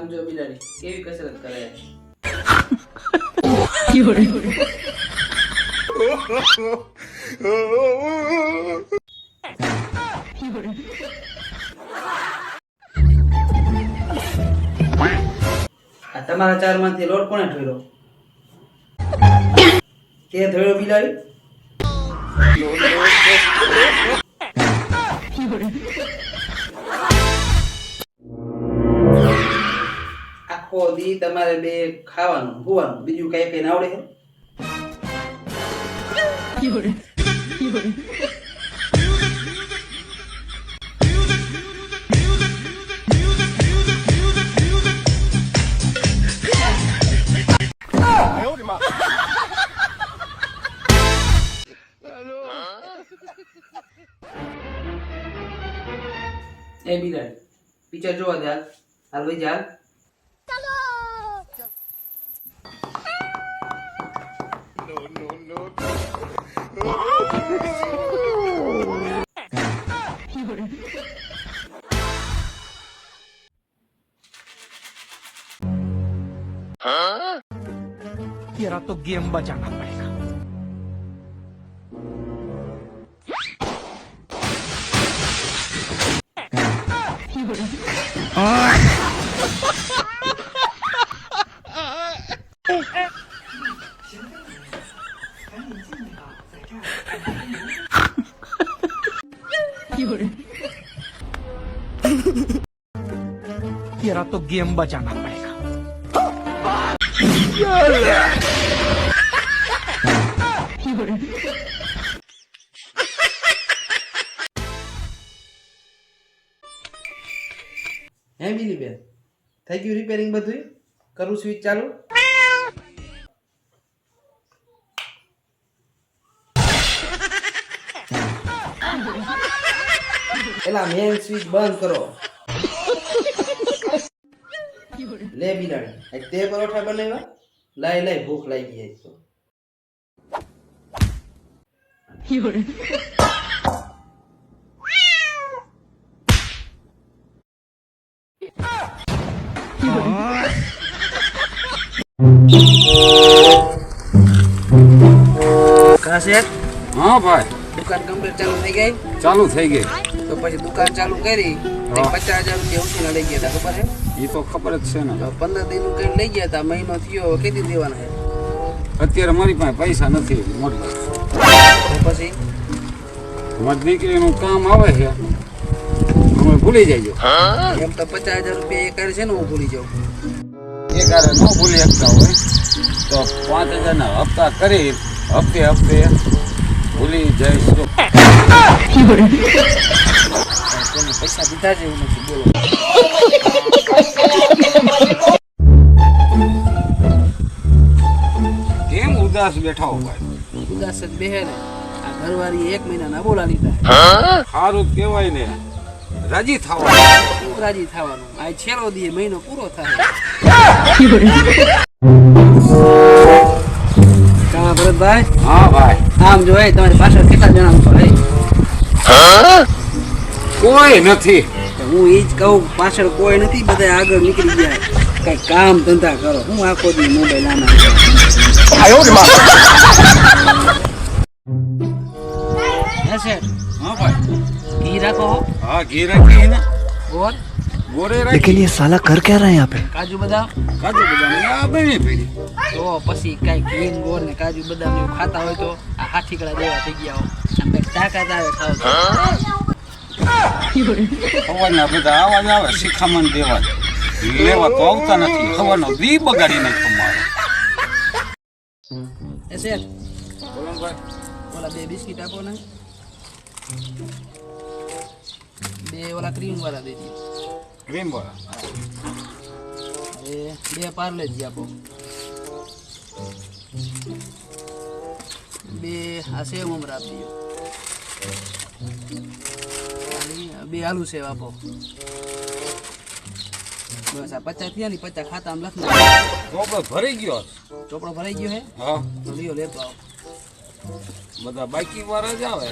આમ જો બિલાડી કેવી કસરત કરે આ તમારા ચાર માંથી લોટ કોણે ઢોળ્યો? તે ઢોળ્યો બિલાડી? આખો દી તમારે બે ખાવાનું હુવાનું બીજું કઈ કઈ આવડે છે? એ બિલાડી પિક્ચર જોવા દે હાલ ભાઈ જા तेरा तो गेम बचाना पड़ेगा। तेरा तो गेम बचाना पड़ेगा। હે બીલી બેન થઈ ગયું રિપેરિંગ બધું? કરું સ્વિચ ચાલુ? એલા મેન સ્વિચ બંધ કરો. લે બિલાડી તે પરોઠા બનાવ્યા? લઈ ભૂખ લાગી જાય તો. કાશેટ हाँ भाई દુકાન કમ્પ્લીટ ચાલુ થઈ ગઈ? चालू થઈ ગઈ તો પછી દુકાન ચાલુ કરી 50,000 રૂપિયા ઉછીના લઈ ગયા હતા ખબર હે? એ તો ખબર જ છે ને. તો 15 દિન નું કઈ લઈ ગયા હતા, મહિનો થયો, કેટલી દેવાના છે? અત્યારે મારી પાસે પૈસા નથી મોટી. તો પછી મારી દીકરીનું કામ આવે છે અમે ભૂલી જઈજો. એમ તો 50,000 રૂપિયા એ કરે છે ને હું ભૂલી જાઉં. એ કારે ન ભૂલી શકતા હોય તો 5,000 ના હપ્તા કરી હપ્તે હપ્તે ભૂલી જઈશું. તેને પૈસા દીધા જેવું નથી બોલો. કેમ ઉદાસ બેઠા હો ભાઈ? ઉદાસ જ બેહે ને. આ ઘરવાળી 1 મહિનાના બોલા લીધા. સારું કહેવાય ને, રાજી થવા. શું રાજી થવાનું? આ છેલ્લો દી મહિનો પૂરો થાય. કા ભરતભાઈ? હા ભાઈ. આમ જોઈ તમારી પાછળ કેટલા જણા ઉભા છે? કોઈ નથી. હું ઈ જ કહું, પાછળ કોઈ નથી, બધા આગળ નીકળી ગયા. કઈ કામ ધંધા કરો. હું આખો દી મોબાઈલ આના હા ભાઈ. ઘી રાખો હો. હા ઘી રાખી ને ગોળ ગોરે રાખી. लेकिन ये साला कर क्या रहा है यहाँ पे? કાજુ બદામ. કાજુ બદામ આ બની પડી. તો પછી કઈ ગ્રીન ગોળ ને કાજુ બદામ એવું ખાતા હોય તો આ હાથીકડા જેવા થઈ ગયા હો. આમ કઈક તાકાત આવે ખાવ તો. ખવાના બધા આવાજ આવે શિખામણ દેવા લેવા તો આવતા નથી. ખવાનો દી બગાડી નાખ્યો મારો. એ શેઠ, બોલો ને ભાઈ. ઓલા 2 બિસ્કિટ આપો ને. 2 ઓલા ક્રીમ વાળા દઈ દો. ક્રીમ વાળા. એ 2 પાર્લેજી આપો. 2 આ સેવ મમરા આપી દો. 2 આલુ સેવ આપો. બસ આ 50 થયા ને 50 ખાતા લખ નાખો. ચોપડો ભરી ગયો. ચોપડો ભરાઈ ગયો હે? હા તો લ્યો લેતો આવો. બધા બાકી વાળા જ આવે.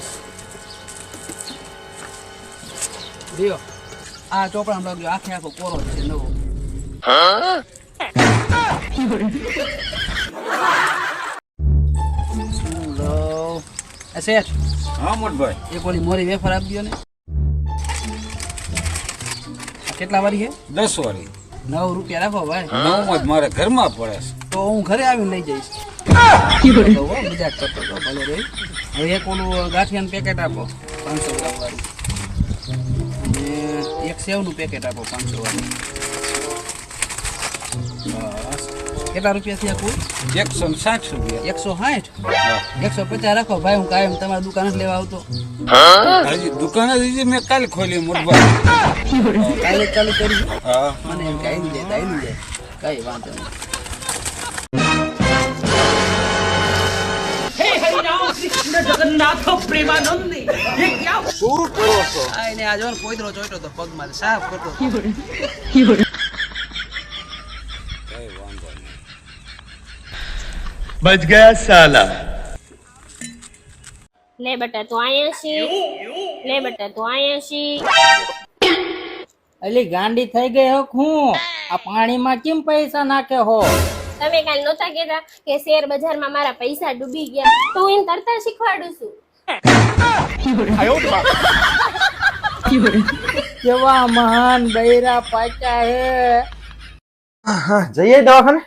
લ્યો આ ચોપડામાં લાગ્યો આખે આખો કોરો છે નવો. લો એ શેઠ હા મોટભાઈ, એક ઓલી મોરી વેફર આપી દો ને. આ કેટલા વાળી છે? 10 વાળી. 9 રૂપિયા રાખો ભાઈ. 9 જ મારે ઘરમાં પડે છે. તો હું ઘરે આવીને લઈ જઈશ. તો હો, મજાક કરતો તો ભલે રહી. હવે એક ઓલું ગાંઠિયાનું પેકેટ આપો 500 ગ્રામ વાળું, અને એક સેવનું પેકેટ આપો 500 વાળું. બસ કેટલા રૂપિયા થયા કુલ? 160 રૂપિયા. 160. હા. 150 રાખો ભાઈ, હું કાયમ તમારી દુકાને જ લેવા આવતો. હજી દુકાને હજી મેં કાલે ખોલી મોટભાઈ. કાલે જ ચાલુ કરી. હા. મને એમ કે આવી જાય કઈ વાંધો નહીં. શું કરો છો? આ એને આ જો ને પોઈતરો ચોઈટો તો પગમાં સાફ કરતો. કઈ વાંધો નહીં. बच गया साला। લે બેટા તું અહીંયા છી, લે બેટા તું અહીંયા છી. અલી ગાંડી થઈ ગઈ હો હું આ પાણીમાં કેમ પૈસા નાખે હો? તમે કાલ નહોતા કહેતા કે શેર બજારમાં મારા પૈસા ડૂબી ગયા, તો હું એને તરતા શીખવાડું છું. કેવા મહાન બૈરા પાક્યા હે. જઈએ દવાખાને.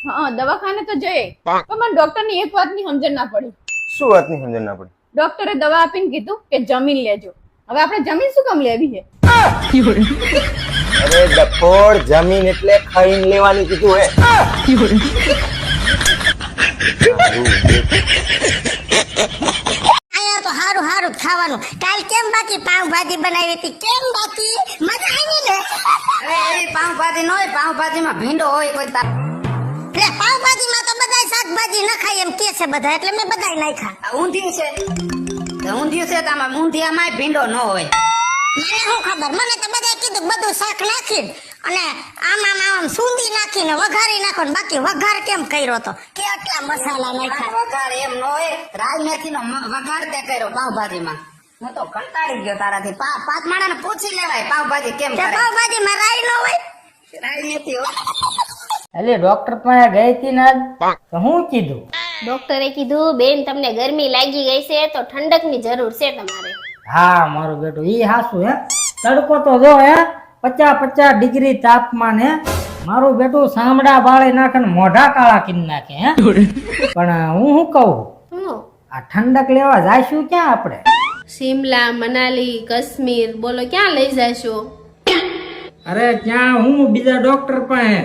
હા દવાખાને તો જઈએ, પણ મને ડોક્ટર ની એક વાત ની સમજણ ના પડી. શું વાતની સમજણ ના પડી? ડોક્ટરે દવા આપીને કીધું કે જમીન લેજો. હવે આપણે જમીન શું કામ લેવી છે? અરે ડફોડ, જમીન એટલે ખાઈને લેવાની કીધું હે. અહીંયા તો હારું હારું ખાવાનું. કાલ કેમ બાકી પાવભાજી બનાવી હતી? કેમ બાકી? મજા આવી ને? અરે પાવભાજી ન હોય, પાવભાજીમાં ભીંડો હોય કોઈ તાર. એટલે પાવભાજીમાં તો બધાય શાકભાજી નખાય એમ કે છે બધા, એટલે મેં બધાય નાખ્યા. ઊંધિયું છે તો ઊંધિયું છે તો આમાં ઊંધિયામાં ભીંડો ન હોય. મને શું ખબર, મને તો બધાય કીધું બધું શાક નાખીને અને આમ સૂંદી નાખીને વઘારી નાખો ને. બાકી વઘાર કેમ કર્યો તો? કેટલા મસાલા નાખ્યા. વઘાર એમ ન હોય, રાઈ મેથીનો વઘાર તે કર્યો પાવભાજીમાં. હું તો કંટાળી ગયો તારાથી. પાંચ માણાને પૂછી લેવાય પાવભાજી કેમ કરે. પાવભાજીમાં રાઈ ન હોય, રાઈ મેથી હોય. અલી ડોક્ટર પાસે ગઈ હતી ને આજ, તો હું કીધું? ડોક્ટરે કીધું બેન તમને ગરમી લાગી ગઈ છે તો ઠંડકની જરૂર છે તમારે. હા મારું બેટું ઈ હાસું હે. તડકો તો જો હે 50 ડિગ્રી તાપમાન હે. મારું બેટું સામડા બાળી નાખે ને મોઢા કાળા કરી નાખે હે. પણ હું શું કહું, શું? આ ઠંડક લેવા જાશું ક્યાં આપણે? શિમલા, મનાલી, કાશ્મીર, બોલો ક્યાં લઈ જાશો? અરે ક્યાં હું બીજા ડોક્ટર પાસે.